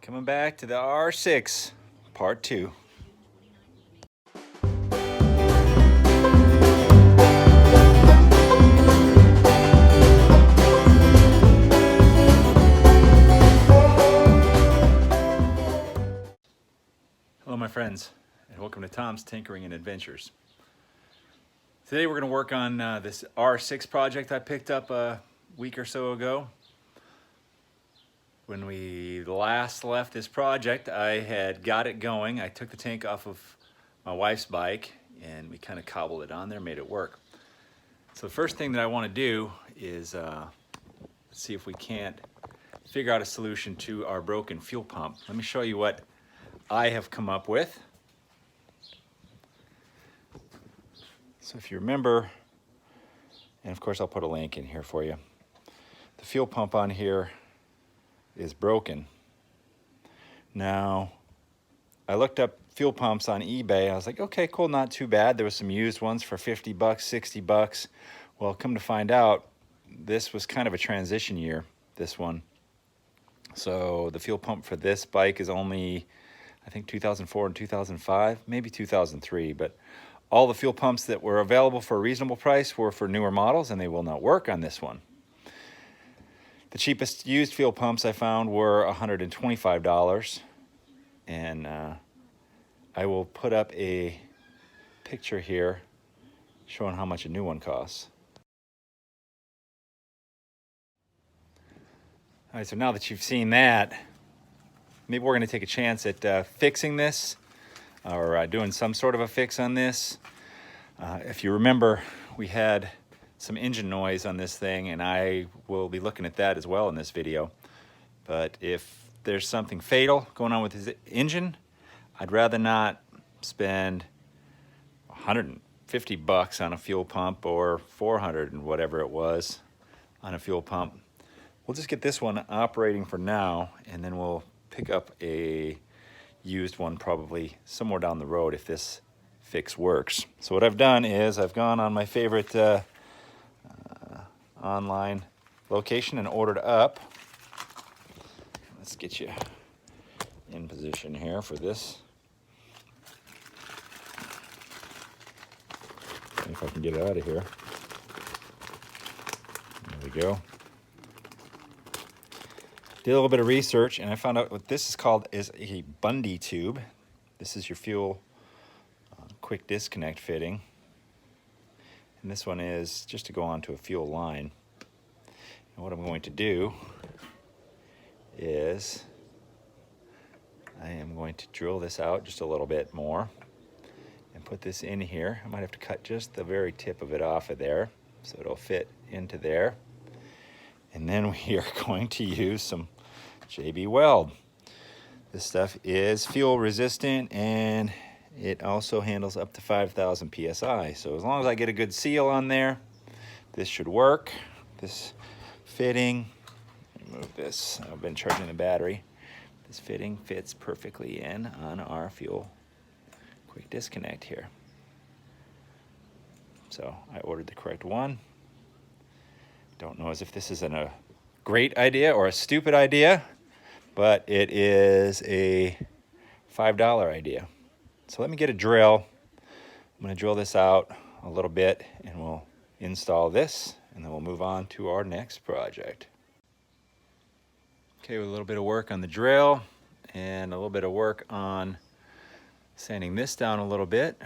Coming back to the R6 Part 2. Hello my friends, and welcome to Tom's Tinkering and Adventures. Today we're going to work on this R6 project I picked up a week or so ago. When we last left this project, I had got it going. I took the tank off of my wife's bike and we kind of cobbled it on there, made it work. So the first thing that I want to do is see if we can't figure out a solution to our broken fuel pump. Let me show you what I have come up with. So if you remember, and of course I'll put a link in here for you, the fuel pump on here is broken. Now, I looked up fuel pumps on eBay. I was like, okay, cool, not too bad. There was some used ones for 50 bucks, 60 bucks. Well, come to find out, this was kind of a transition year, this one. So the fuel pump for this bike is only, I think 2004 and 2005, maybe 2003, but all the fuel pumps that were available for a reasonable price were for newer models, and they will not work on this one. The cheapest used fuel pumps I found were $125, and I will put up a picture here showing how much a new one costs. All right, so now that you've seen that, maybe we're going to take a chance at fixing this or doing some sort of a fix on this. If you remember, we had some engine noise on this thing, and I will be looking at that as well in this video. But if there's something fatal going on with his engine, I'd rather not spend 150 bucks on a fuel pump or 400 and whatever it was on a fuel pump. We'll just get this one operating for now, and then we'll pick up a used one probably somewhere down the road if this fix works. So what I've done is I've gone on my favorite online location and ordered up. Let's get you in position here for this. See if I can get it out of here. There we go. Did a little bit of research, and I found out what this is called is a Bundy tube. This is your fuel quick disconnect fitting. And this one is just to go onto a fuel line. And what I'm going to do is I am going to drill this out just a little bit more and put this in here. I might have to cut just the very tip of it off of there so it'll fit into there. And then we are going to use some JB Weld. This stuff is fuel resistant, and it also handles up to 5,000 PSI. So as long as I get a good seal on there, this should work. This fitting, let me move this, I've been charging the battery. This fitting fits perfectly in on our fuel quick disconnect here. So I ordered the correct one. Don't know as if this is a great idea or a stupid idea, but it is a $5 idea. So let me get a drill. I'm going to drill this out a little bit, and we'll install this, and then we'll move on to our next project. Okay, with a little bit of work on the drill and a little bit of work on sanding this down a little bit.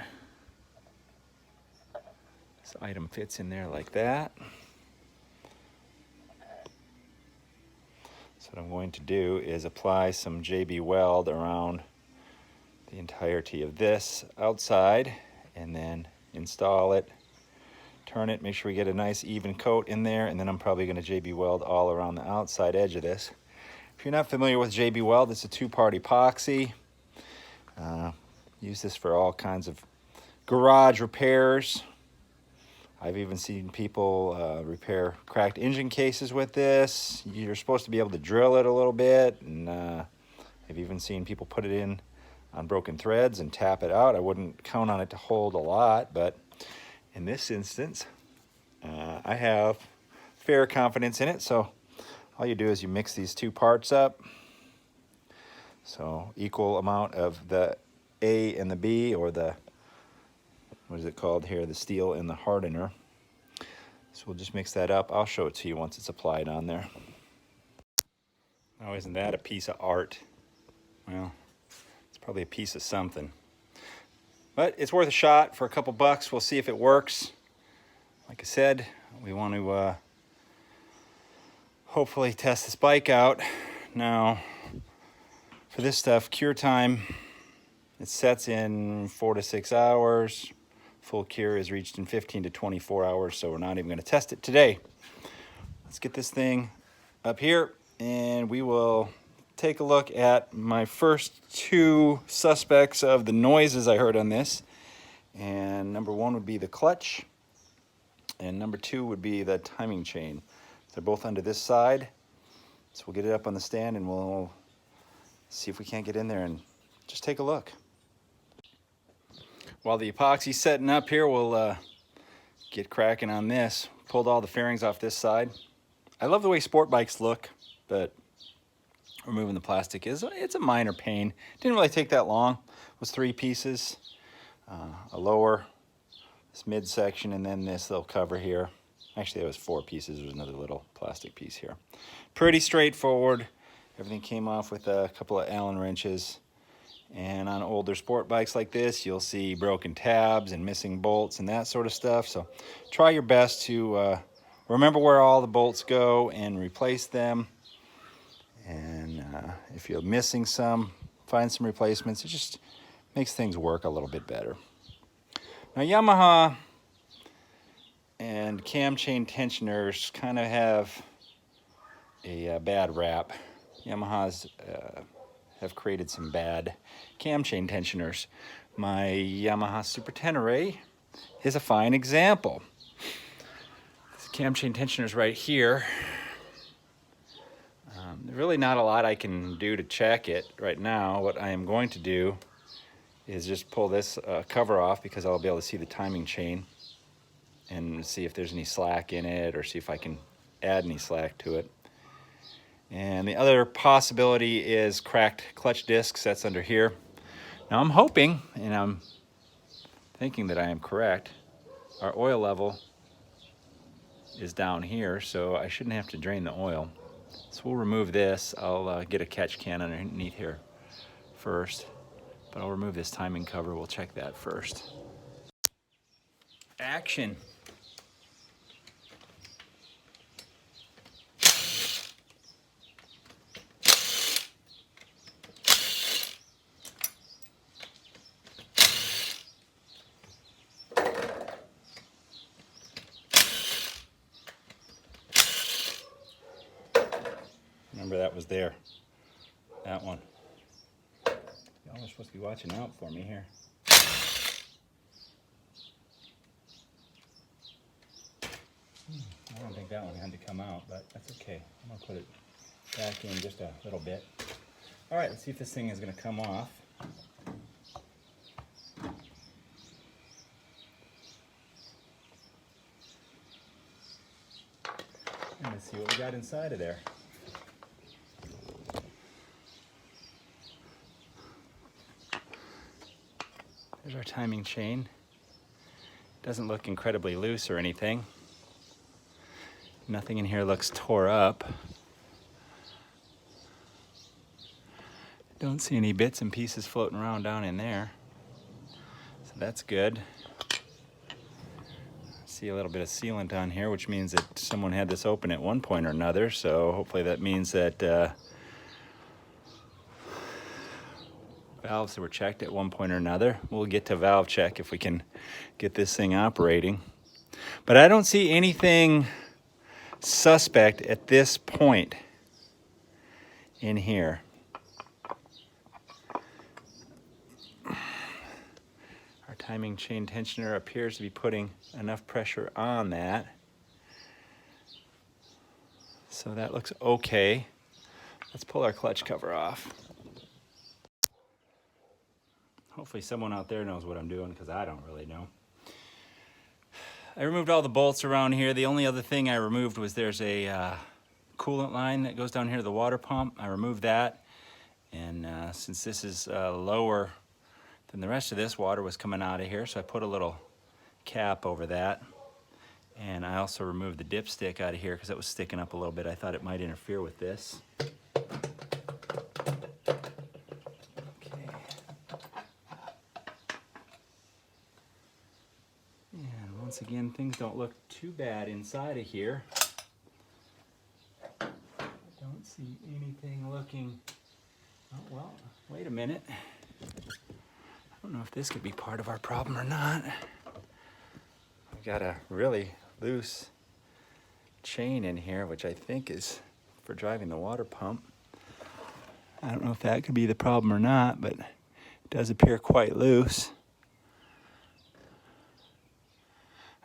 This item fits in there like that. So what I'm going to do is apply some JB Weld around the entirety of this outside, and then install it, turn it, make sure we get a nice even coat in there, and then I'm probably going to JB Weld all around the outside edge of this. If you're not familiar with JB Weld, it's a two-part epoxy. Use this for all kinds of garage repairs. I've even seen people repair cracked engine cases with this. You're supposed to be able to drill it a little bit, and I've even seen people put it in on broken threads and tap it out. I wouldn't count on it to hold a lot, but in this instance, I have fair confidence in it. So all you do is you mix these two parts up, So equal amount of the A and the B, or the, what is it called here, the steel and the hardener. So we'll just mix that up. I'll show it to you once it's applied on there. Oh, isn't that a piece of art? Well, it's probably a piece of something. But it's worth a shot for a couple bucks. We'll see if it works. Like I said, we want to hopefully test this bike out. Now, for this stuff, cure time, it sets in 4 to 6 hours. Full cure is reached in 15 to 24 hours, so we're not even going to test it today. Let's get this thing up here, and we will take a look at my first two suspects of the noises I heard on this. And number one would be the clutch, and number two would be the timing chain. They're both under this side, so we'll get it up on the stand and we'll see if we can't get in there and just take a look. While the epoxy's setting up here, we'll get cracking on this. Pulled all the fairings off this side. I love the way sport bikes look, but removing the plastic it's a minor pain. Didn't really take that long. It was 3 pieces, a lower, this midsection, and then this little cover here. Actually, it was 4 pieces. There was another little plastic piece here. Pretty straightforward. Everything came off with a couple of Allen wrenches. And on older sport bikes like this, you'll see broken tabs and missing bolts and that sort of stuff. So try your best to remember where all the bolts go and replace them. And if you're missing some, find some replacements. It just makes things work a little bit better. Now, Yamaha and cam chain tensioners kind of have a bad rap. Yamahas have created some bad cam chain tensioners. My Yamaha Super Tenere is a fine example. This cam chain tensioner is right here. There's really not a lot I can do to check it right now. What I am going to do is just pull this cover off, because I'll be able to see the timing chain and see if there's any slack in it, or see if I can add any slack to it. And the other possibility is cracked clutch discs. That's under here. Now I'm hoping, and I'm thinking that I am correct, our oil level is down here, so I shouldn't have to drain the oil. So we'll remove this. I'll get a catch can underneath here first, but I'll remove this timing cover. We'll check that first. Action. Remember, that was there. That one. Y'all are supposed to be watching out for me here. I don't think that one had to come out, but that's okay. I'm going to put it back in just a little bit. All right, let's see if this thing is going to come off. And let's see what we got inside of there. There's our timing chain. Doesn't look incredibly loose or anything. Nothing in here looks tore up. Don't see any bits and pieces floating around down in there. So that's good. See a little bit of sealant on here, which means that someone had this open at one point or another. So hopefully that means that valves were checked at one point or another. We'll get to valve check if we can get this thing operating. But I don't see anything suspect at this point in here. Our timing chain tensioner appears to be putting enough pressure on that. So that looks okay. Let's pull our clutch cover off. Hopefully someone out there knows what I'm doing, because I don't really know. I removed all the bolts around here. The only other thing I removed was there's a coolant line that goes down here to the water pump. I removed that, And since this is lower than the rest of this, water was coming out of here, so I put a little cap over that. And I also removed the dipstick out of here because it was sticking up a little bit. I thought it might interfere with this. Okay. And once again, things don't look too bad inside of here. I don't see anything looking... Oh, well, wait a minute. I don't know if this could be part of our problem or not. I've got a really loose chain in here, which I think is for driving the water pump. I don't know if that could be the problem or not, but it does appear quite loose.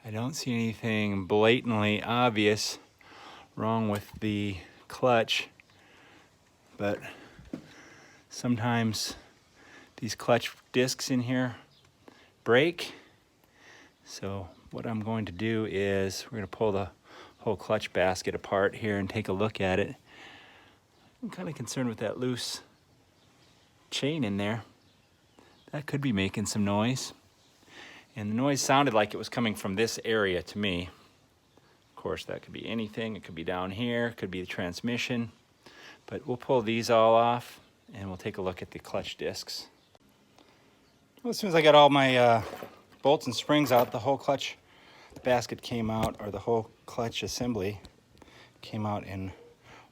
I don't see anything blatantly obvious wrong with the clutch, but sometimes these clutch discs in here break. So what I'm going to do is we're going to pull the whole clutch basket apart here and take a look at it. I'm kind of concerned with that loose chain in there. That could be making some noise. And the noise sounded like it was coming from this area to me. Of course, that could be anything. It could be down here, it could be the transmission. But we'll pull these all off and we'll take a look at the clutch discs. Well, as soon as I got all my bolts and springs out, the whole clutch basket came out, or the whole clutch assembly came out in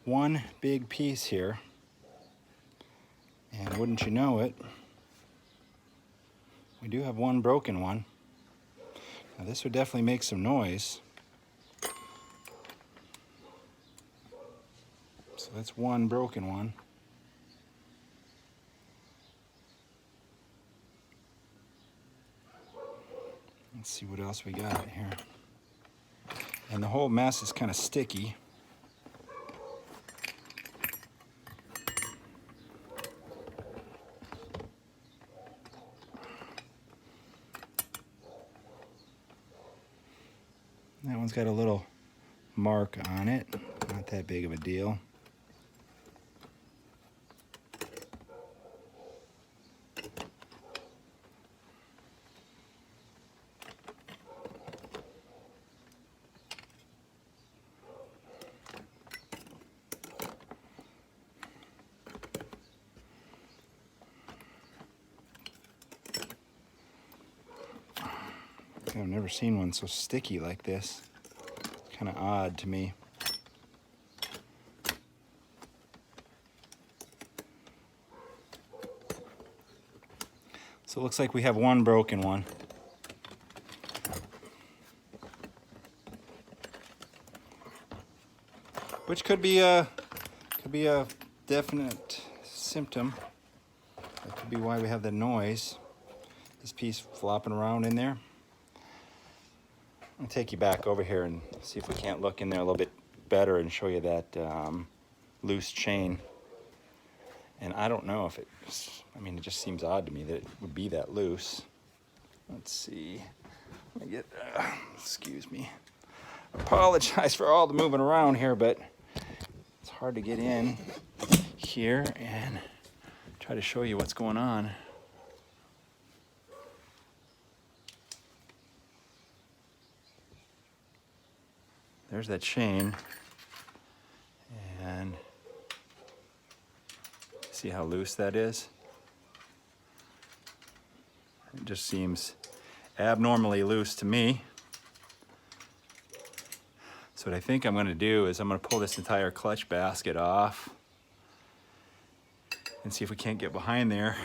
one big piece here. And wouldn't you know it, we do have one broken one. Now this would definitely make some noise. So that's one broken one. Let's see what else we got here. And the whole mess is kind of sticky. That one's got a little mark on it, not that big of a deal. I've never seen one so sticky like this. It's kind of odd to me. So it looks like we have one broken one. Which could be a definite symptom. That could be why we have the noise. This piece flopping around in there. I'm gonna take you back over here and see if we can't look in there a little bit better and show you that loose chain. And I don't know if it's, I mean, it just seems odd to me that it would be that loose. Let's see. Let me get, excuse me. Apologize for all the moving around here, but it's hard to get in here and try to show you what's going on. There's that chain, and see how loose that is? It just seems abnormally loose to me. So what I think I'm going to do is I'm going to pull this entire clutch basket off and see if we can't get behind there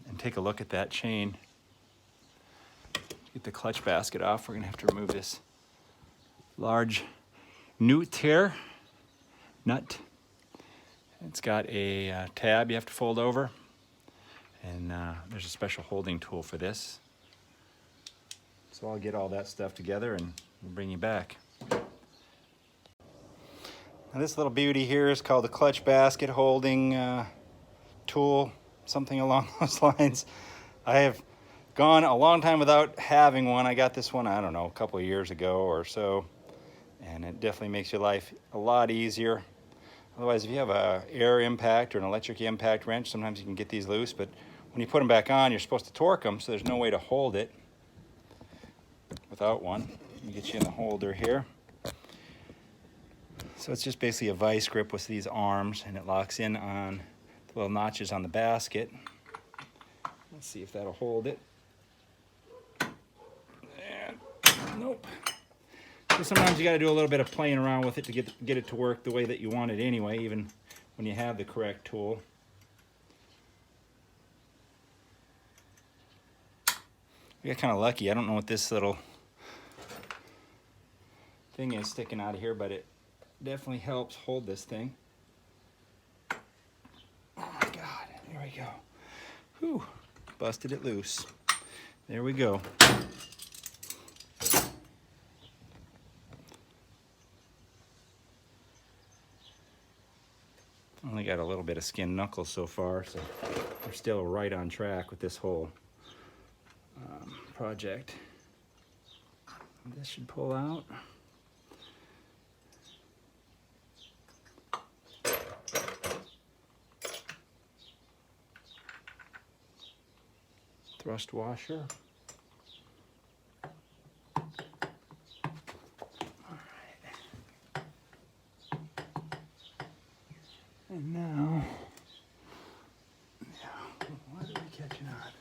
and take a look at that chain. Get the clutch basket off. We're going to have to remove this large nut here. It's got a tab you have to fold over, and there's a special holding tool for this. So I'll get all that stuff together and we'll bring you back. Now this little beauty here is called the clutch basket holding tool, something along those lines. I have gone a long time without having one. I got this one, I don't know, a couple of years ago or so, and it definitely makes your life a lot easier. Otherwise, if you have a air impact or an electric impact wrench, sometimes you can get these loose, but when you put them back on, you're supposed to torque them, so there's no way to hold it without one. Let me get you in the holder here. So it's just basically a vice grip with these arms, and it locks in on the little notches on the basket. Let's see if that'll hold it. And nope. So sometimes you got to do a little bit of playing around with it to get it to work the way that you want it anyway, even when you have the correct tool. We got kind of lucky. I don't know what this little thing is sticking out of here, but it definitely helps hold this thing. Oh my God, there we go. Whew, busted it loose. There we go. Only got a little bit of skin knuckles so far, so we're still right on track with this whole project. This should pull out. Thrust washer. And now, what are we catching on?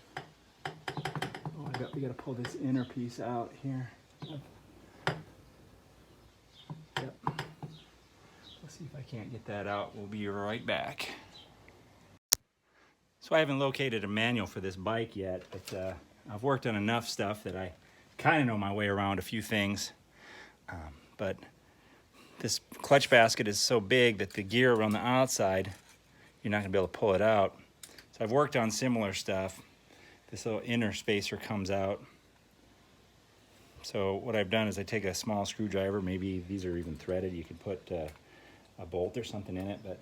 Oh, we got to pull this inner piece out here. Yep. Let's see if I can't get that out. We'll be right back. So I haven't located a manual for this bike yet, but I've worked on enough stuff that I kind of know my way around a few things. But this clutch basket is so big that the gear on the outside, you're not going to be able to pull it out. So I've worked on similar stuff. This little inner spacer comes out. So what I've done is I take a small screwdriver, maybe these are even threaded, you can put a bolt or something in it, but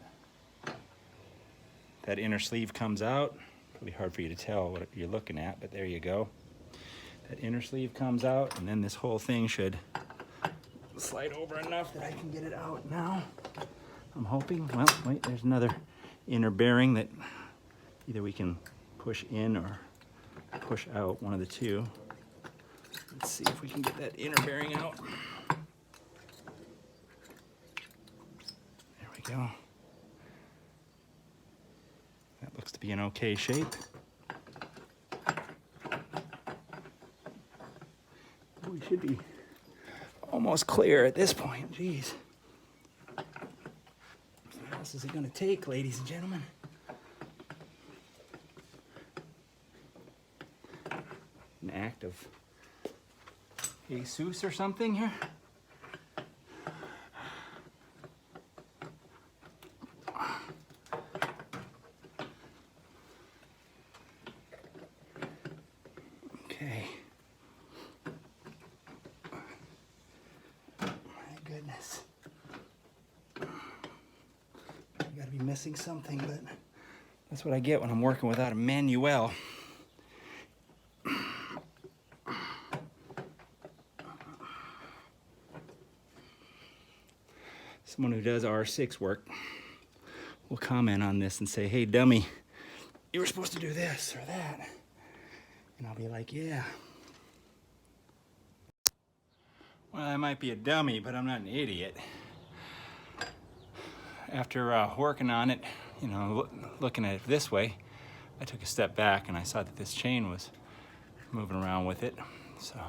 that inner sleeve comes out. It'll be hard for you to tell what you're looking at, but there you go. That inner sleeve comes out, and then this whole thing should slide over enough that I can get it out now. I'm hoping. Well, wait, there's another inner bearing that either we can push in or push out, one of the two. Let's see if we can get that inner bearing out. There we go. That looks to be in okay shape. We should be almost clear at this point. Jeez. What else is it going to take, ladies and gentlemen? An act of Jesus or something here? Okay. My goodness. I gotta be missing something, but that's what I get when I'm working without a manual. Someone who does R6 work will comment on this and say, hey, dummy, you were supposed to do this or that. And I'll be like, yeah. Well, I might be a dummy, but I'm not an idiot. After working on it, you know, looking at it this way, I took a step back and I saw that this chain was moving around with it. So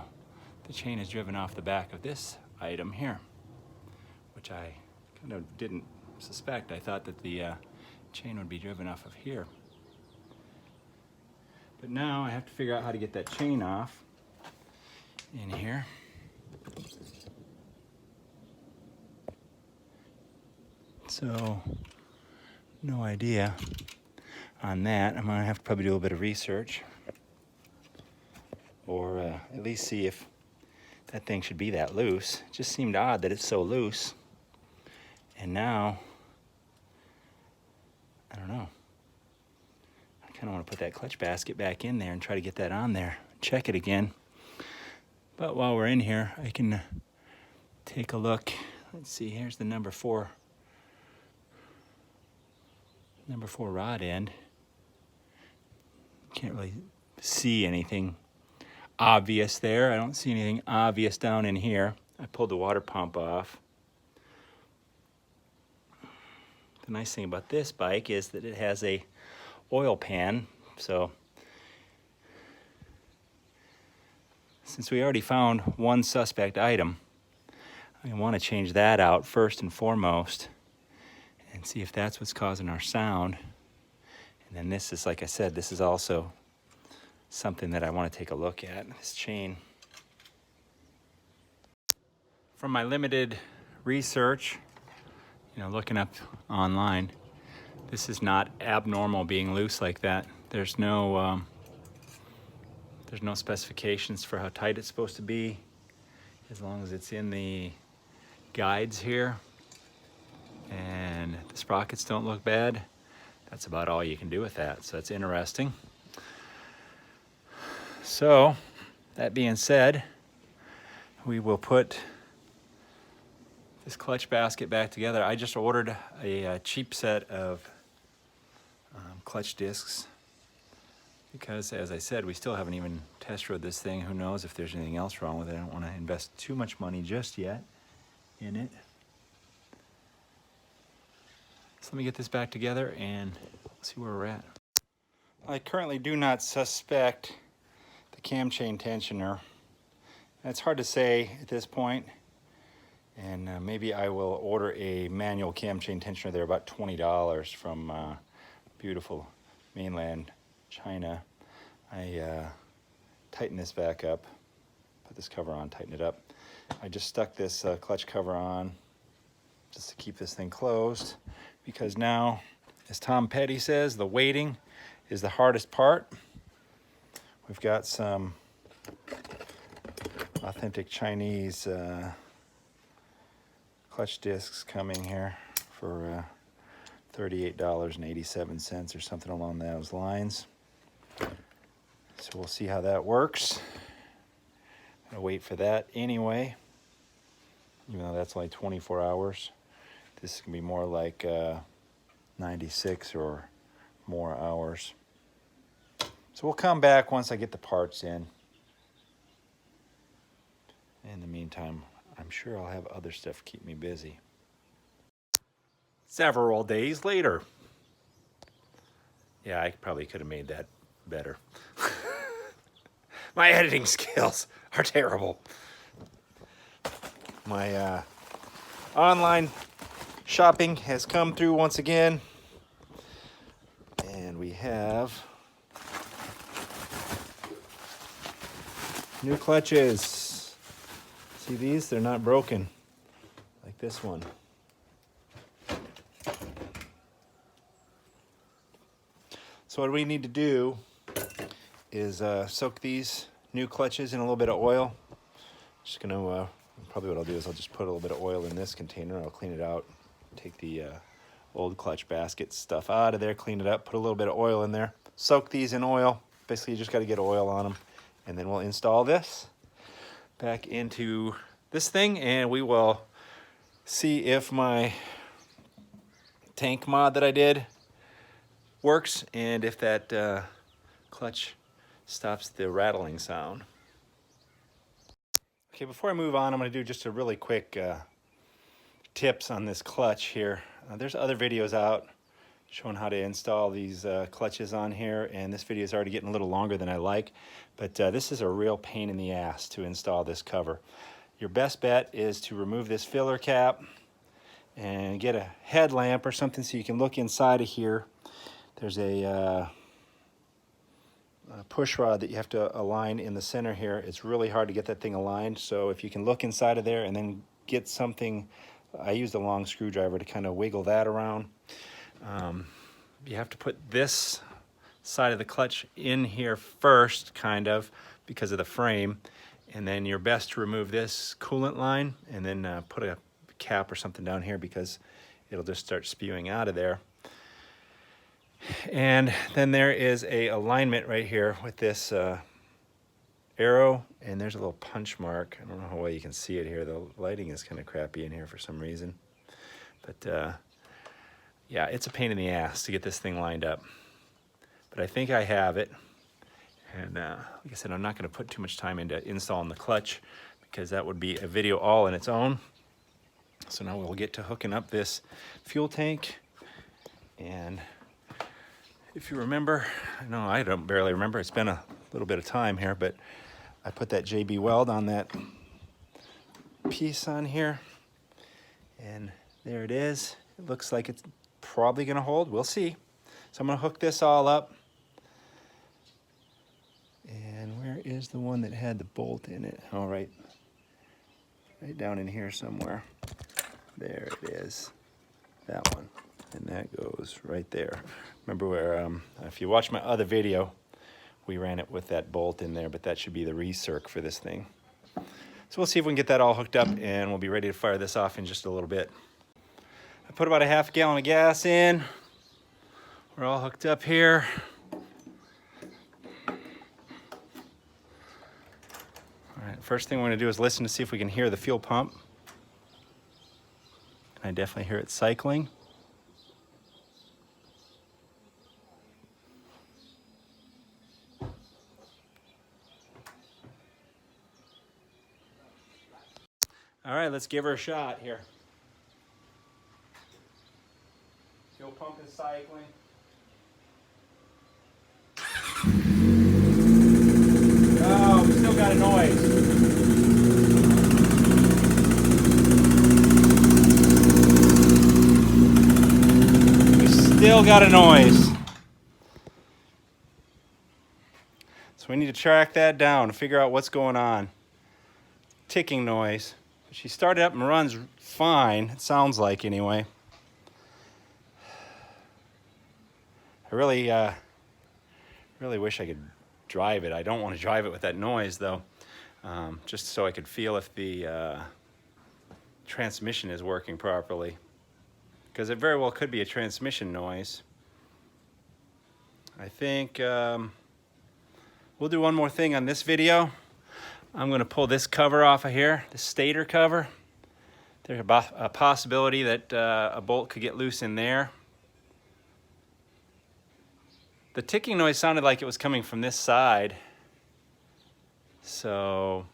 the chain is driven off the back of this item here, which I kind of didn't suspect. I thought that the chain would be driven off of here. But now I have to figure out how to get that chain off in here. So, no idea on that. I'm gonna have to probably do a little bit of research, or at least see if that thing should be that loose. It just seemed odd that it's so loose. And now, I don't know. I kind of want to put that clutch basket back in there and try to get that on there. Check it again. But while we're in here, I can take a look. Let's see, here's the number 4 number 4 rod end. Can't really see anything obvious there. I don't see anything obvious down in here. I pulled the water pump off. The nice thing about this bike is that it has a oil pan, so since we already found one suspect item, I want to change that out first and foremost and see if that's what's causing our sound. And then this is, like I said, this is also something that I want to take a look at, this chain. From my limited research, looking up online, this is not abnormal being loose like that. There's no specifications for how tight it's supposed to be, as long as it's in the guides here and the sprockets don't look bad. That's about all you can do with that, so that's interesting. So that being said, we will put this clutch basket back together. I just ordered a cheap set of clutch discs because, as I said, we still haven't even test rode this thing. Who knows if there's anything else wrong with it. I don't want to invest too much money just yet in it. So let me get this back together and see where we're at. I currently do not suspect the cam chain tensioner. It's hard to say at this point, and maybe I will order a manual cam chain tensioner. They're about $20 from beautiful mainland China. I tighten this back up, put this cover on, tighten it up. I just stuck this clutch cover on just to keep this thing closed, because now, as Tom Petty says, the weighting is the hardest part. We've got some authentic Chinese clutch discs coming here for $38.87 or something along those lines. So we'll see how that works. I'm gonna wait for that anyway, even though that's only 24 hours. This is gonna be more like 96 or more hours. So we'll come back once I get the parts in. In the meantime, I'm sure I'll have other stuff to keep me busy. Several days later. Yeah, I probably could have made that better. My editing skills are terrible. My online shopping has come through once again. And we have new clutches. See these? They're not broken like this one. So what we need to do is soak these new clutches in a little bit of oil. Just gonna, probably what I'll do is I'll just put a little bit of oil in this container. I'll clean it out, take the old clutch basket stuff out of there, clean it up, put a little bit of oil in there. Soak these in oil. Basically, you just gotta get oil on them. And then we'll install this back into this thing, and we will see if my tank mod that I did works, and if that clutch stops the rattling sound. Okay, before I move on, I'm going to do just a really quick tips on this clutch here. There's other videos out showing how to install these clutches on here, and this video is already getting a little longer than I like, but this is a real pain in the ass to install this cover. Your best bet is to remove this filler cap and get a headlamp or something so you can look inside of here. There's a push rod that you have to align in the center here. It's really hard to get that thing aligned, so if you can look inside of there and then get something, I used a long screwdriver to kind of wiggle that around. You have to put this side of the clutch in here first, kind of, because of the frame, and then you're best to remove this coolant line and then put a cap or something down here, because it'll just start spewing out of there. And then there is a alignment right here with this arrow, and there's a little punch mark. I don't know how well you can see it here. The lighting is kind of crappy in here for some reason. But Yeah, it's a pain in the ass to get this thing lined up. But I think I have it. And like I said, I'm not going to put too much time into installing the clutch because that would be a video all in its own. So now we'll get to hooking up this fuel tank. And if you remember, no, I don't barely remember. It's been a little bit of time here, but I put that JB weld on that piece on here. And there it is. It looks like it's probably going to hold. We'll see. So I'm going to hook this all up. And where is the one that had the bolt in it? Oh, right down in here somewhere. There it is. That one. And that goes right there. Remember where, if you watch my other video, we ran it with that bolt in there, but that should be the recirc for this thing. So we'll see if we can get that all hooked up, and we'll be ready to fire this off in just a little bit. I put about a half gallon of gas in. We're all hooked up here. All right, first thing we're gonna do is listen to see if we can hear the fuel pump. I definitely hear it cycling. All right, let's give her a shot here. Fuel pump is cycling. Oh, we still got a noise. We still got a noise. So we need to track that down to figure out what's going on. Ticking noise. She started up and runs fine, it sounds like anyway. I really wish I could drive it. I don't want to drive it with that noise though, just so I could feel if the transmission is working properly. Because it very well could be a transmission noise. I think we'll do one more thing on this video. I'm going to pull this cover off of here, the stator cover. There's a possibility that a bolt could get loose in there. The ticking noise sounded like it was coming from this side. So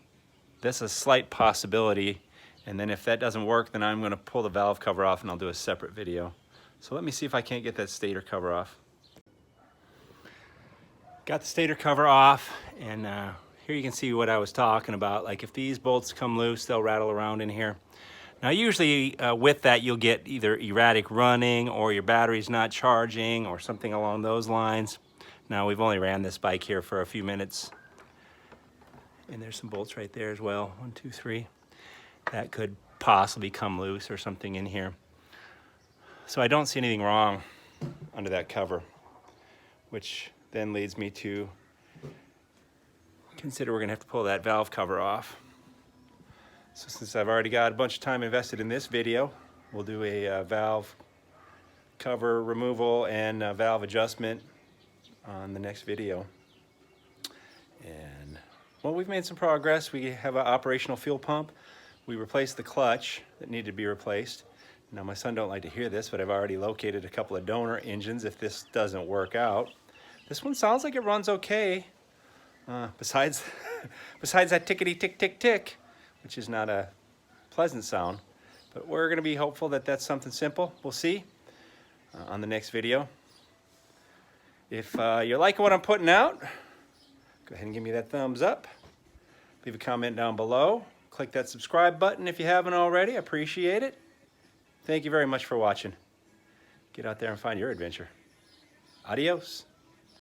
that's a slight possibility. And then if that doesn't work, then I'm going to pull the valve cover off and I'll do a separate video. So let me see if I can't get that stator cover off. Got the stator cover off, and here you can see what I was talking about. Like if these bolts come loose, they'll rattle around in here. Now usually with that you'll get either erratic running or your battery's not charging or something along those lines. Now we've only ran this bike here for a few minutes. And there's some bolts right there as well. 1, 2, 3. That could possibly come loose or something in here. So I don't see anything wrong under that cover, which then leads me to consider we're gonna have to pull that valve cover off. So since I've already got a bunch of time invested in this video, we'll do a valve cover removal and valve adjustment on the next video. And well, we've made some progress. We have an operational fuel pump. We replaced the clutch that needed to be replaced. Now my son don't like to hear this, but I've already located a couple of donor engines if this doesn't work out. This one sounds like it runs okay. Besides that tickety tick tick tick, which is not a pleasant sound. But we're going to be hopeful that that's something simple. We'll see on the next video. If you like what I'm putting out, go ahead and give me that thumbs up. Leave a comment down below. Click that subscribe button if you haven't already. I appreciate it. Thank you very much for watching. Get out there and find your adventure. Adios.